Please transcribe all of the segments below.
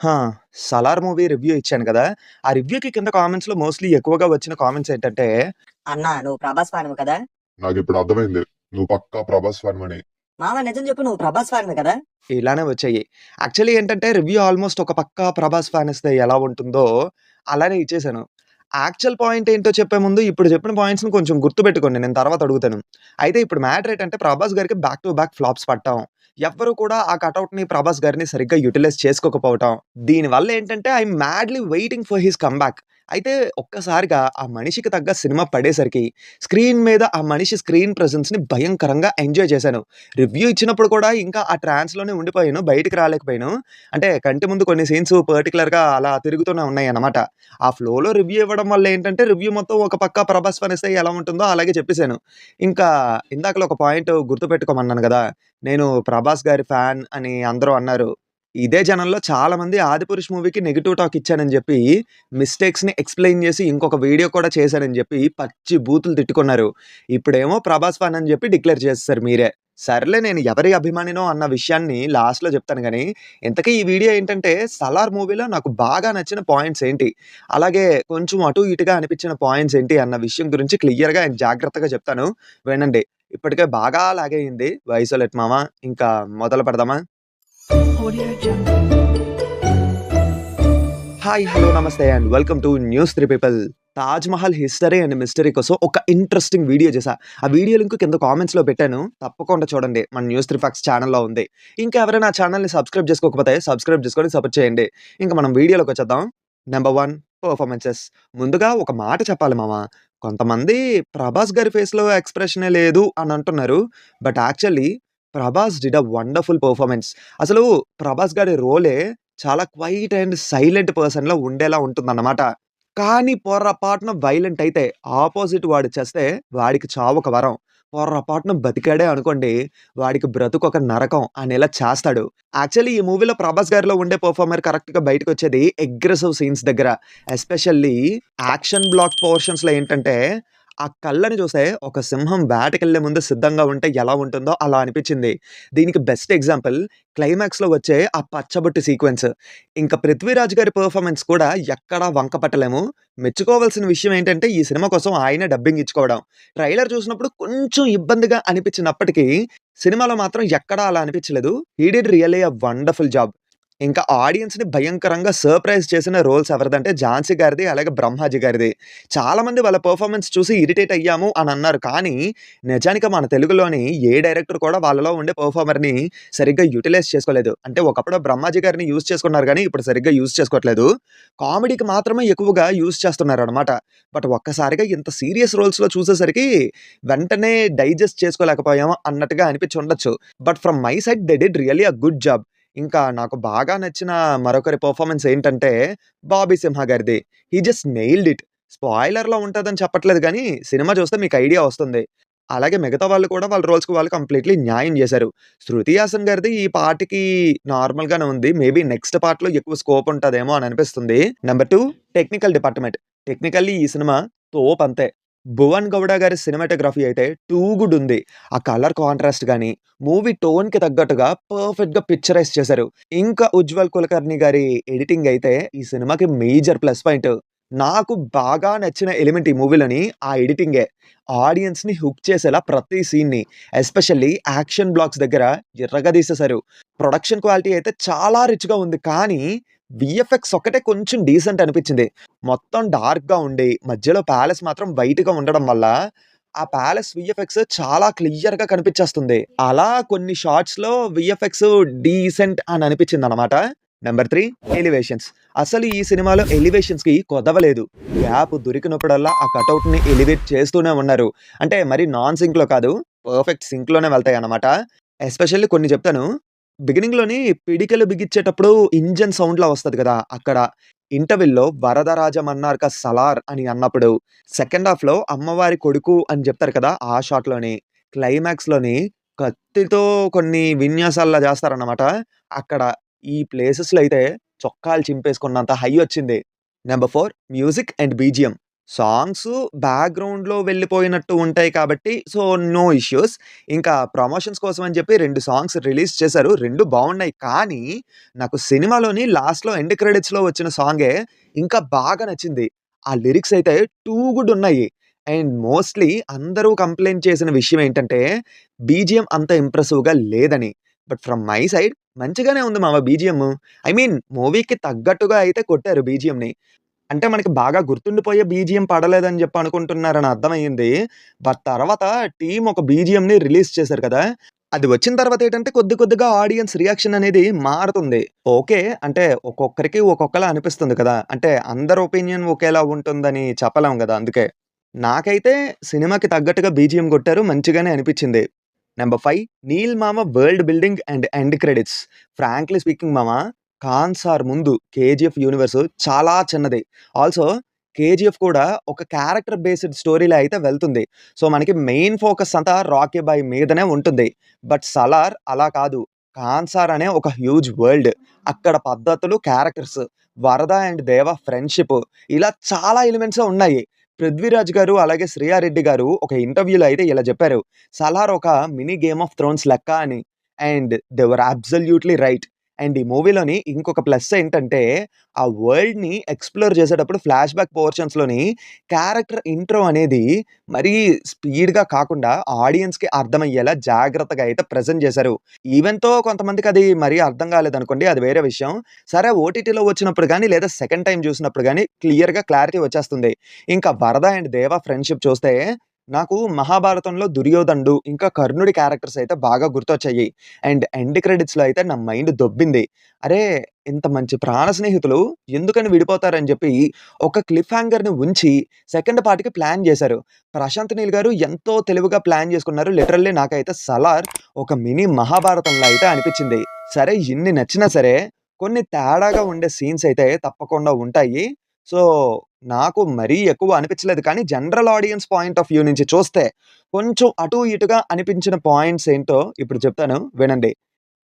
ఆ! 'Salaar' movie review ఇచ్చాను కదా! ఆ రివ్యూకి కింద కామెంట్స్‌లో మోస్ట్‌లీ ఎక్కువగా వచ్చిన కామెంట్స్ ఏంటంటే, అన్నా నువ్వు 'ప్రభాస్' ఫ్యాన్‌వి కదా! నాకిప్పుడు అర్థమైంది. నువ్వు పక్కా 'ప్రభాస్' ఫ్యాన్‌వని. మామ నిజం చెప్పు నువ్వు 'ప్రభాస్' ఫ్యాన్‌వి కదా! ఇలానే వచ్చాయి. యాక్చువల్లీ ఏంటంటే రివ్యూ ఆల్మోస్ట్ ఒక పక్కా 'ప్రభాస్' ఫ్యాన్ ఇస్తే ఎలా ఉంటుందో అలానే ఇచ్చేసాను. యాక్చువల్ పాయింట్ ఏంటో చెప్పే ముందు ఇప్పుడు చెప్పిన పాయింట్స్‌ని కొంచెం గుర్తుపెట్టుకోండి. నేను తర్వాత అడుగుతాను. అయితే ఇప్పుడు మ్యాటర్ ఏంటంటే 'ప్రభాస్' గారికి బ్యాక్ టు బ్యాక్ ఫ్లాప్స్ పడటం. ఎవ్వరు కూడా ఆ కటౌట్‌ని 'ప్రభాస్' గారిని సరిగ్గా యుటిలైజ్ చేసుకోకపోవటం. దీనివల్ల ఏంటంటే I am madly waiting for his comeback. అయితే ఒక్కసారిగా ఆ మనిషికి తగ్గ సినిమా పడేసరికి స్క్రీన్ మీద ఆ మనిషి స్క్రీన్ ప్రెజెన్స్‌ని భయంకరంగా ఎంజాయ్ చేశాను. రివ్యూ ఇచ్చినప్పుడు కూడా ఇంకా ఆ ట్రాన్స్‌లోనే ఉండిపోయాను. బయటికి రాలేకపోయాను. అంటే కంటి ముందు కొన్ని సీన్స్ పర్టిక్యులర్‌గా అలా తిరుగుతూనే ఉన్నాయన్నమాట. ఆ ఫ్లోలో రివ్యూ ఇవ్వడం వల్ల ఏంటంటే, రివ్యూ మొత్తం ఒక పక్క 'ప్రభాస్' ఫ్యాన్ ఇస్తే ఎలా ఉంటుందో అలాగే చెప్పేసాను. ఇంకా ఇందాకల ఒక పాయింట్ గుర్తుపెట్టుకోమన్నాను గదా! నేను 'ప్రభాస్' గారి ఫ్యాన్ అని అందరూ అన్నారు. ఇదే జనంలో చాలామంది 'ఆదిపురుష్' మూవీకి నెగెటివ్ టాక్ ఇచ్చానని జెప్పి, మిస్టేక్స్‌ని ఎక్స్‌ప్లెయిన్ జేసి ఇంకొక వీడియో కూడా చేశానని జెప్పి పచ్చి బూతులు తిట్టుకున్నారు. ఇప్పుడేమో 'ప్రభాస్' ఫ్యాన్ అని జెప్పి డిక్లేర్ చేసేసారు మీరే. సర్లే నేను ఎవరి అభిమానినో అన్న విషయాన్ని లాస్ట్‌లో జెప్తాను గానీ, ఇంతకీ ఈ వీడియో ఏంటంటే 'సలార్' మూవీలో నాకు బాగా నచ్చిన పాయింట్స్ ఏంటి? అలాగే కొంచెం అటు ఇటుగా అనిపించిన పాయింట్స్ ఏంటి అన్న విషయం గురించి క్లియర్‌గా అండ్ జాగ్రత్తగా చెప్తాను. వినండి. ఇప్పటికే బాగా లాగ్ అయింది. వాయిస్ ఓలెట్ మామ. ఇంకా మొదలు పెడదామా? Audio Jungle. హాయ్, హలో, నమస్తే and welcome to news 3 people. 'Taj Mahal' history and mystery కోసం ఒక ఇంట్రెస్టింగ్ వీడియో చేశా. ఆ వీడియో లింక్ కింద కామెంట్స్‌లో పెట్టాను. తప్పకుండా చూడండి. మన న్యూస్ 3 ఫ్యాక్ట్స్ ఛానెల్‌లో ఉంది. ఇంకా ఎవరైనా ఆ ఛానెల్‌ని సబ్స్క్రైబ్ చేసుకోకపోతే సబ్స్క్రైబ్ చేసుకొని సపోర్ట్ చేయండి. ఇంక మనం వీడియోలోకి వచ్చేద్దాం. Number 1 performances. ముందుగా ఒక మాట చెప్పాలి మామ. కొంతమంది 'ప్రభాస్' గారి ఫేస్‌లో ఎక్స్‌ప్రెషనే లేదు అని అంటున్నారు. But actually 'Prabhas did a wonderful performance.' అసలు 'ప్రభాస్' గారి రోలే చాలా క్వైట్ అండ్ సైలెంట్ పర్సన్‌లా ఉండేలా ఉంటుందన్నమాట. కానీ పొర్రపాటున వైలెంట్ అయితే ఆపోజిట్ వాడు చస్తే వాడికి చావొక వరం. పొర్రపాటున బతికాడే అనుకోండి, వాడికి బ్రతుకొక నరకం అనేలా చేస్తాడు. యాక్చువల్లీ ఈ మూవీలో 'ప్రభాస్' గారిలో ఉండే పెర్ఫార్మర్ కరెక్ట్‌గా బయటకొచ్చేది అగ్రెసివ్ సీన్స్ దగ్గర. ఎస్పెషల్లీ యాక్షన్ బ్లాక్ పోర్షన్స్‌లో ఏంటంటే, ఆ కళ్ళని చూస్తే ఒక సింహం వేటకెళ్ళే ముందు సిద్ధంగా ఉంటే ఎలా ఉంటుందో అలా అనిపించింది. దీనికి బెస్ట్ ఎగ్జాంపుల్ క్లైమాక్స్‌లో వచ్చే ఆ పచ్చబొట్టు సీక్వెన్స్. ఇంక 'పృథ్వీరాజ్' గారి పెర్ఫార్మన్స్ కూడా ఎక్కడా వంక పట్టలేము. మెచ్చుకోవాల్సిన విషయం ఏంటంటే, ఈ సినిమా కోసం ఆయనే డబ్బింగ్ ఇచ్చుకోవడం. ట్రైలర్ చూసినప్పుడు కొంచెం ఇబ్బందిగా అనిపించినప్పటికీ, సినిమాలో మాత్రం ఎక్కడా అలా అనిపించలేదు. హి did really a wonderful job. ఇంకా ఆడియన్స్‌ని భయంకరంగా సర్ప్రైజ్ చేసిన రోల్స్ ఎవరిదంటే 'ఝాన్సీ' గారిది, అలాగే 'బ్రహ్మాజీ' గారిది. చాలామంది వాళ్ళ పెర్ఫార్మన్స్ చూసి ఇరిటేట్ అయ్యాము అని అన్నారు. కానీ నిజానికి మన తెలుగులోని ఏ డైరెక్టర్ కూడా వాళ్ళలో ఉండే పెర్ఫార్మర్‌ని సరిగ్గా యుటిలైజ్ చేసుకోలేదు. అంటే ఒకప్పుడు 'బ్రహ్మాజీ' గారిని యూజ్ చేసుకున్నారు గానీ, ఇప్పుడు సరిగ్గా యూజ్ చేసుకోవట్లేదు. కామెడీకి మాత్రమే ఎక్కువగా యూజ్ చేస్తున్నారనమాట. బట్ ఒక్కసారిగా ఇంత సీరియస్ రోల్స్‌లో చూసేసరికి వెంటనే డైజెస్ట్ చేసుకోలేకపోయాము అన్నట్టుగా అనిపించి ఉండొచ్చు. But from my side they did really a good job. ఇంకా నాకు బాగా నచ్చిన మరొకరి పెర్ఫార్మన్స్ ఏంటంటే 'బాబీ సింహ' గారిది. He just nailed it. స్పాయిలర్‌లో ఉంటదని చెప్పట్లేదు గానీ, సినిమా చూస్తే మీకు ఐడియా వస్తుంది. అలాగే మిగతా వాళ్ళు కూడా వాళ్ళ రోల్స్‌కి వాళ్ళు కంప్లీట్‌లీ న్యాయం జేశారు. 'శృతి హాసన్' గారిది ఈ పార్ట్‌కి నార్మల్‌గానే ఉంది. మేబీ నెక్స్ట్ పార్ట్‌లో ఎక్కువ స్కోప్ ఉంటదేమో అని అనిపిస్తుంది. Number 2 technical department. టెక్నికల్లీ ఈ సినిమా తోపంతే. 'భువన్ గౌడ' గారి సినిమాటోగ్రఫీ అయితే టూ గుడ్ ఉంది. ఆ కలర్ కాంట్రాస్ట్ గాని, మూవీ టోన్‌కి తగ్గట్టుగా పర్ఫెక్ట్‌గా పిక్చరైజ్ చేశారు. ఇంకా 'ఉజ్వల్ కులకర్ణి' గారి ఎడిటింగ్ అయితే ఈ సినిమాకి మేజర్ ప్లస్ పాయింట్. నాకు బాగా నచ్చిన ఎలిమెంట్ ఈ మూవీలోని ఆ ఎడిటింగే. ఆడియన్స్‌ని హుక్ చేసేలా ప్రతి సీన్‌ని, ఎస్పెషల్లీ యాక్షన్ బ్లాక్స్ దగ్గర ఇరగదీసేశారు. ప్రొడక్షన్ క్వాలిటీ అయితే చాలా రిచ్‌గా ఉంది. కానీ వీఎఫ్ఎక్స్ ఒక్కటే కొంచెం డీసెంట్ అనిపించింది. మొత్తం డార్క్‌గా ఉండి, మధ్యలో ప్యాలెస్ మాత్రం వైట్‌గా ఉండడం వల్ల, ఆ ప్యాలెస్ వీఎఫ్ఎక్స్ చాలా క్లియర్‌గా కనిపించేస్తుంది. అలా కొన్ని షాట్స్‌లో వీఎఫ్ఎక్స్ డీసెంట్ అని అనిపించిందనమాట. Number 3 elevations. అసలు ఈ సినిమాలో ఎలివేషన్స్‌కి కొదవలేదు. గ్యాప్ దొరికినప్పుడల్లా ఆ కటౌట్‌ని ఎలివేట్ చేస్తూనే ఉన్నారు. అంటే మరి నాన్ సింక్‌లో కాదు. పర్ఫెక్ట్ సింక్‌లోనే వెళ్తాయన్నమాట. ఎస్పెషల్లీ కొన్ని చెప్తాను. బిగినింగ్‌లోని పిడికెలు బిగిచ్చేటప్పుడు ఇంజిన్ సౌండ్‌లా వస్తది కదా! అక్కడ. ఇంటర్వెల్‌లో 'వరదరాజమన్నార్క సలార్' అని అన్నప్పుడు, సెకండ్ హాఫ్‌లో 'అమ్మవారి కొడుకు' అని చెప్తారు కదా! ఆ షాట్‌లోని, క్లైమాక్స్‌లోని కత్తితో కొన్ని విన్యాసాల్లా చేస్తారన్నమాట. అక్కడ ఈ ప్లేసెస్‌లో అయితే చొక్కాలు చింపేసుకున్నంత హై వచ్చింది. Number 4 music and BGM. Songs బ్యాక్‌గ్రౌండ్‌లో వెళ్ళిపోయినట్టు ఉంటాయి కాబట్టి సో, నో ఇష్యూస్. ఇంకా ప్రమోషన్స్ కోసం అని చెప్పి 2 సాంగ్స్ రిలీజ్ చేశారు. 2 బావున్నాయి. కానీ నాకు సినిమాలోని లాస్ట్‌లో ఎండ్ క్రెడిట్స్‌లో వచ్చిన సాంగే ఇంకా బాగా నచ్చింది. ఆ లిరిక్స్ అయితే టూ గుడ్ ఉన్నాయి. అండ్ మోస్ట్‌లీ అందరూ కంప్లెయింట్ చేసిన విషయం ఏంటంటే బీజీఎం అంత ఇంప్రెసివ్‌గా లేదని. బట్ ఫ్రమ్ మై సైడ్ మంచిగానే ఉంది మామ బీజీఎం. ఐ మీన్ మూవీకి తగ్గట్టుగా అయితే కొట్టారు బీజీఎంని. అంటే మనకి బాగా గుర్తుండిపోయే బీజీఎం పడలేదని జెప్పి అనుకుంటున్నారని అర్థమయ్యింది. బట్ తర్వాత టీమ్ ఒక బీజీఎంని రిలీజ్ చేశారు కదా! అది వచ్చిన తర్వాత ఏంటంటే కొద్ది కొద్దిగా ఆడియన్స్ రియాక్షన్ అనేది మారుతుంది. ఓకే. అంటే ఒక్కొక్కరికి ఒక్కొక్కలా అనిపిస్తుంది కదా! అంటే అందరి ఒపీనియన్ ఒకేలా ఉంటుందని చెప్పలేం గదా! అందుకే. నాకైతే సినిమాకి తగ్గట్టుగా బీజీఎం కొట్టారు. మంచిగానే అనిపిచ్చింది. నంబర్ 5 నీల్ మామ world building and end credits. Frankly speaking మామ 'ఖాన్ సార్' ముందు 'కేజీఎఫ్' యూనివర్స్ చాలా చిన్నది. ఆల్సో 'కేజీఎఫ్' కూడా ఒక క్యారెక్టర్ బేస్డ్ స్టోరీలో అయితే వెళ్తుంది. సో, మనకి మెయిన్ ఫోకస్ అంతా 'రాకీ బాయ్' మీదనే ఉంటుంది. బట్ 'సలార్' అలా కాదు. 'ఖాన్ సార్' అనే ఒక హ్యూజ్ వరల్డ్. అక్కడ పద్ధతులు, క్యారెక్టర్స్, 'వరద' అండ్ 'దేవ' ఫ్రెండ్‌షిప్ ఇలా చాలా ఎలిమెంట్సే ఉన్నాయి. 'పృథ్వీరాజ్' గారు అలాగే 'శ్రియా రెడ్డి' గారు ఒక ఇంటర్వ్యూలో అయితే ఇలా చెప్పారు. 'సలార్' ఒక మినీ 'గేమ్ ఆఫ్ థ్రోన్స్' లెక్క అని. And they were absolutely right. And ఈ మూవీలోని ఇంకొక ప్లస్ ఏంటంటే, ఆ వరల్డ్‌ని ఎక్స్‌ప్లోర్ చేసేటప్పుడు ఫ్లాష్ బ్యాక్ పోర్షన్స్‌లోని క్యారెక్టర్ ఇంట్రో అనేది మరీ స్పీడ్‌గా కాకుండా ఆడియన్స్‌కి అర్థమయ్యేలా జాగ్రత్తగా అయితే ప్రెజెంట్ చేశారు. ఈవెన్ తో కొంతమందికి అది మరీ అర్థం కాలేదనుకోండి అది వేరే విషయం. సరే ఓటీటీలో వచ్చినప్పుడు గాని లేదా సెకండ్ టైమ్ చూసినప్పుడు గాని క్లియర్‌గా క్లారిటీ వచ్చేస్తుంది. ఇంకా 'వరద' అండ్ 'దేవ' ఫ్రెండ్‌షిప్ చూస్తే నాకు 'మహాభారతంలో' 'దుర్యోధనుడు' ఇంకా 'కర్ణుడి' క్యారెక్టర్స్ అయితే బాగా గుర్తొచ్చాయి. అండ్ ఎండ్ క్రెడిట్స్‌లో అయితే నా మైండ్ దొబ్బింది. అరే! ఇంత మంచి ప్రాణ స్నేహితులు ఎందుకని విడిపోతారని చెప్పి ఒక క్లిఫ్ హ్యాంగర్‌ని ఉంచి సెకండ్ పార్ట్‌కి ప్లాన్ చేశారు. ప్రశాంత్ నీల్ గారు ఎంతో తెలివిగా ప్లాన్ చేసుకున్నారు. లిటరల్లీ నాకైతే 'సలార్' ఒక మినీ 'మహాభారతంలా' అయితే అనిపించింది. సరే ఇన్ని నచ్చినా సరే కొన్ని తేడాగా ఉండే సీన్స్ అయితే తప్పకుండా ఉంటాయి. సో, నాకు మరీ ఎక్కువ అనిపించలేదు. కానీ general audience point of view నుంచి చూస్తే కొంచెం అటు ఇటుగా అనిపించిన పాయింట్స్ ఏంటో ఇప్పుడు చెప్తాను వినండి.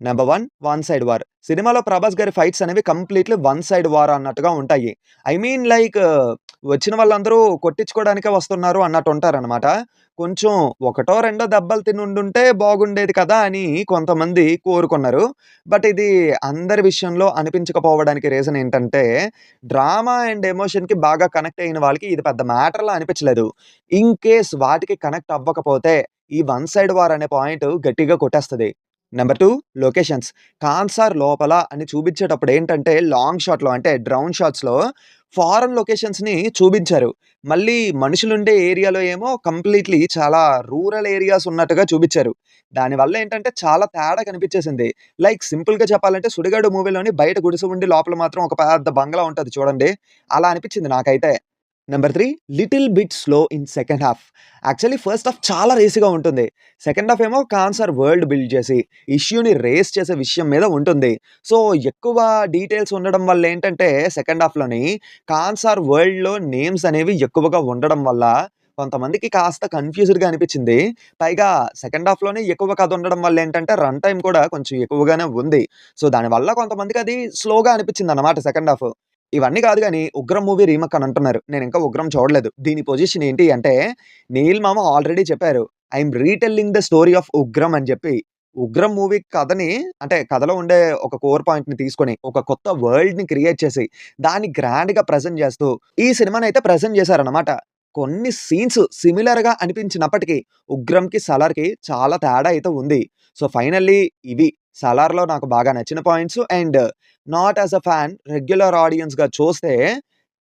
Number 1 one side war. సినిమాలో 'ప్రభాస్' గారి ఫైట్స్ అనేవి కంప్లీట్‌లీ వన్ సైడ్ వార్ అన్నట్టుగా ఉంటాయి. ఐ మీన్ లైక్ వచ్చిన వాళ్ళందరూ కొట్టించుకోవడానికే వస్తున్నారు అన్నట్టు ఉంటారనమాట. కొంచెం ఒకటో రెండో దెబ్బలు తినుండుంటే బాగుండేది కదా! అని కొంతమంది కోరుకున్నారు. బట్ ఇది అందరి విషయంలో అనిపించకపోవడానికి రీజన్ ఏంటంటే, డ్రామా అండ్ ఎమోషన్‌కి బాగా కనెక్ట్ అయిన వాళ్ళకి ఇది పెద్ద మ్యాటర్‌లా అనిపించలేదు. ఇన్ కేస్ వాటికి కనెక్ట్ అవ్వకపోతే ఈ వన్ సైడ్ వార్ అనే పాయింట్ గట్టిగా కొట్టేస్తది. Number 2 locations. 'ఖాన్ సార్' లోపల అని చూపించేటప్పుడు ఏంటంటే లాంగ్ షాట్‌లో అంటే డ్రోన్ షాట్స్‌లో ఫారెన్ లొకేషన్స్‌ని చూపించారు. మళ్ళీ మనుషులుండే ఏరియాలో ఏమో కంప్లీట్‌లీ చాలా రూరల్ ఏరియాస్ ఉన్నట్టుగా చూపించారు. దానివల్ల ఏంటంటే చాలా తేడా కనిపించేసింది. లైక్ సింపుల్‌గా చెప్పాలంటే 'సుడిగాడు' మూవీలోని బయట గుడిసె ఉండి లోపల మాత్రం ఒక పెద్ద బంగ్లా ఉంటది చూడండి. అలా అనిపించింది నాకైతే. Number 3 little bit slow in second half. Actually first half చాలా రేసీగా ఉంటుంది. సెకండ్ హాఫ్ ఏమో ఖాన్ సార్ వరల్డ్ బిల్డ్ చేసి, ఇష్యూని రేస్ చేసే విషయం మీద ఉంటుంది. సో, ఎక్కువ డీటెయిల్స్ ఉండడం వల్ల ఏంటంటే సెకండ్ హాఫ్‌లోని ఖాన్ సార్ వరల్డ్‌లో నేమ్స్ అనేవి ఎక్కువగా ఉండడం వల్ల కొంతమందికి కాస్త కన్‌ఫ్యూజ్డ్‌గా అనిపించింది. పైగా సెకండ్ హాఫ్‌లోనే ఎక్కువ కథ ఉండడం వల్ల ఏంటంటే రన్ టైమ్ కూడా కొంచెం ఎక్కువగానే ఉంది. సో, దానివల్ల కొంతమందికి అది స్లోగా అనిపించిందన్నమాట సెకండ్ హాఫ్. ఇవన్నీ కాదు గానీ 'ఉగ్రం' మూవీ రీమేక్ అని అంటున్నారు. నేనింకా 'ఉగ్రం' చూడలేదు. దీని పొజిషన్ ఏంటి అంటే నీల్ మామ ఆల్రెడీ చెప్పారు. I am retelling the story of 'Ugram' అని చెప్పి. 'ఉగ్రం' మూవీ కథని అంటే కథలో ఉండే ఒక కోర్ పాయింట్‌ని తీసుకొని ఒక కొత్త వరల్డ్‌ని క్రియేట్ చేసి దాన్ని గ్రాండ్‌గా ప్రెజెంట్ చేస్తూ ఈ సినిమానైతే ప్రెజెంట్ చేశారన్నమాట. కొన్ని సీన్స్ సిమిలర్‌గా అనిపించినప్పటికీ 'ఉగ్రం'కి, 'సలార్‌కి చాలా తేడా అయితే ఉంది. సో, ఫైనల్లీ ఇవి 'సలార్‌లో' నాకు బాగా నచ్చిన points and not as a fan regular ఆడియన్స్‌గా చూస్తే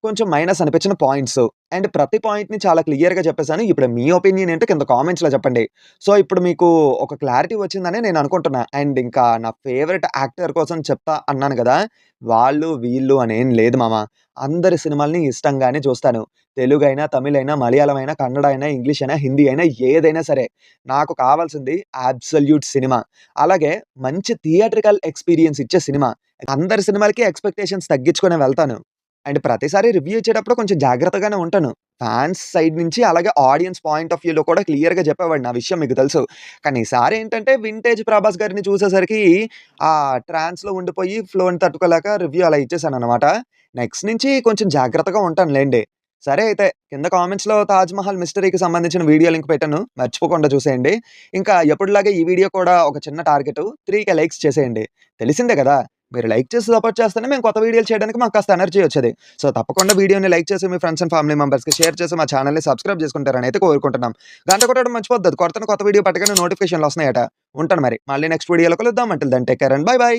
కొంచెం మైనస్ అనిపించిన పాయింట్స్. అండ్ ప్రతి పాయింట్‌ని చాలా క్లియర్‌గా చెప్పేసాను. ఇప్పుడు మీ ఒపీనియన్ ఏంటో కింద కామెంట్స్‌లో చెప్పండి. సో, ఇప్పుడు మీకు ఒక క్లారిటీ వచ్చిందని నేను అనుకుంటున్నా. అండ్ ఇంకా నా ఫేవరెట్ యాక్టర్ కోసం చెప్తా అన్నాను గదా! వాళ్ళు, వీళ్ళు అనేం లేదు మామ. అందరి సినిమాల్ని ఇష్టంగానే చూస్తాను. తెలుగైనా, తమిళైనా, మలయాళమైనా, కన్నడ అయినా, ఇంగ్లీష్ అయినా, హిందీ అయినా ఏదైనా సరే. నాకు కావాల్సింది అబ్సల్యూట్ సినిమా. అలాగే మంచి థియేట్రికల్ ఎక్స్‌పీరియన్స్ ఇచ్చే సినిమా. అందరి సినిమాలకి ఎక్స్‌పెక్టేషన్స్ తగ్గించుకొనే వెళ్తాను. అండ్ ప్రతిసారి రివ్యూ ఇచ్చేటప్పుడు కొంచెం జాగ్రత్తగానే ఉంటాను. ఫాన్స్ సైడ్ నుంచి అలాగే ఆడియన్స్ పాయింట్ ఆఫ్ వ్యూలో కూడా క్లియర్‌గా చెప్పేవాడిని. ఆ విషయం మీకు తెలుసు. కానీ ఈసారి ఏంటంటే వింటేజ్ 'ప్రభాస్' గారిని చూసేసరికి ఆ ట్రాన్స్‌లో ఉండిపోయి ఫ్లోని తట్టుకోలేక రివ్యూ అలా ఇచ్చేసాననమాట. నెక్స్ట్ నుంచి కొంచెం జాగ్రత్తగా ఉంటానులెండి. సరే అయితే కింద కామెంట్స్‌లో 'తాజ్‌మహల్' మిస్టరీకి సంబంధించిన వీడియో లింక్ పెట్టాను. మర్చిపోకుండా చూసేయండి. ఇంకా ఎప్పటిలాగే ఈ వీడియో కూడా ఒక చిన్న టార్గెట్ 3K లైక్స్ చేసేయండి. తెలిసిందే కదా! మీరు లైక్ చేసి సపోర్ట్ చేస్తేనే మేము కొత్త వీడియోలు చేయడానికి మాకు కాస్త ఎనర్జీ వచ్చేది. సో, తప్పకుండా వీడియోని లైక్ చేసి మీ ఫ్రెండ్స్ అండ్ ఫ్యామిలీ మెంబర్స్‌కి షేర్ చేసి మా ఛానెల్‌ని సబ్స్క్రైబ్ చేసుకుంటారని అయితే కోరుకుంటున్నాం. గంట కొట్టడం మర్చిపోద్దు. కొత్త వీడియో పట్టగానే నోటిఫికేషన్‌లు వస్తున్నాయట. ఉంటాను మరి. మళ్ళీ నెక్స్ట్ వీడియోలో కలుద్దాం. Until then take care and bye by.